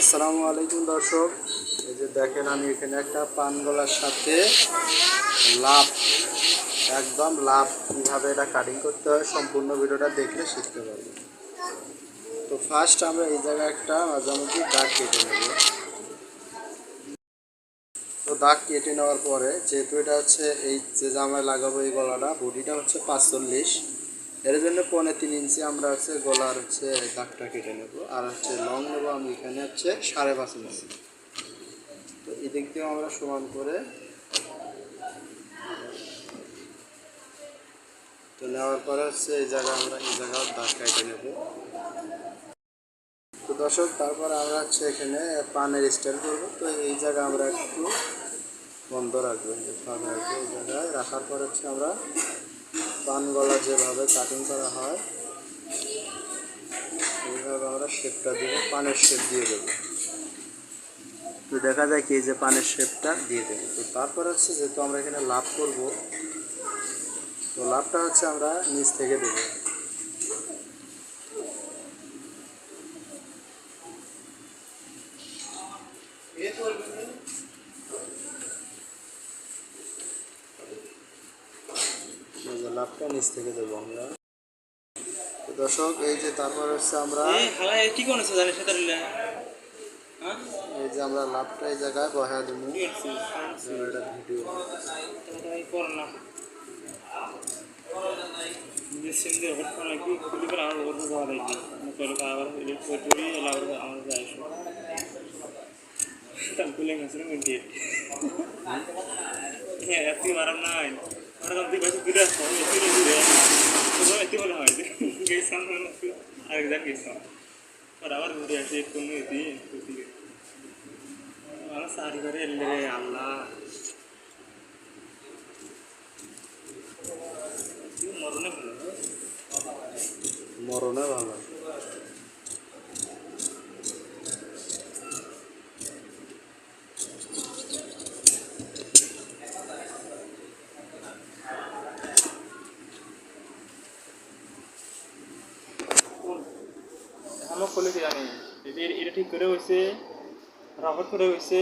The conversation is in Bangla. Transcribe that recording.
আসসালামু আলাইকুম দর্শক, এই যে দেখেন আমি এখানে একটা পান গলার সাথে লাভ, একদম লাভ কীভাবে এটা কাটিং করতে হয় সম্পূর্ণ ভিডিওটা দেখলে শিখতে পারবো। তো ফার্স্ট আমরা এই জায়গায় একটা মাঝামাঝি দাগ কেটে নেব। তো দাগ কেটে নেওয়ার পরে যেহেতু এটা হচ্ছে এই যে জামায় লাগাবো এই গলাটা বডিটা হচ্ছে 45, এর জন্য 3.5 ইঞ্চি আমরা হচ্ছে গলার হচ্ছে দাগটা কেটে নেব। আর হচ্ছে লং নেবো আমি এখানে হচ্ছে 5.5 ইঞ্চি। তো এদিক দিয়েও আমরা সমান করে তো নেওয়ার পরে হচ্ছে এই জায়গায় আমরা এই জায়গায় দাগ কেটে নেব। তো দর্শক তারপরে আমরা হচ্ছে এখানে পানের স্টাইল করবো। তো এই জায়গায় আমরা একটু বন্ধ রাখবো, ফাঁকা রাখবো। এই জায়গায় রাখার পর হচ্ছে আমরা পান গলা যেভাবে কাটিং করা হয় এইভাবে আমরা শেপটা দেবো, পানের শেপ দিয়ে দেবো। তো দেখা যায় কি যে পানের শেপটা দিয়ে দেবো। তো তারপর হচ্ছে যেহেতু আমরা এখানে লাভ করব, তো লাভটা হচ্ছে আমরা নিচ থেকে দেবো। লাভটা নিচ থেকে দেবো আমরা। তো দর্শক এই যে তারপর হচ্ছে আমরা এই যে আমরা লাভটা এই জায়গায় বসা দেবো। এটা ভিডিও আরেকজন গেছিলাম আবার ঘুরে আসি কোনো আমার সারি করে এলে আল্লাহ মরণে ভালো মরণে ভালো। আমার খুলে জানি এটা ঠিক করে হয়েছে রাবার করে হয়েছে।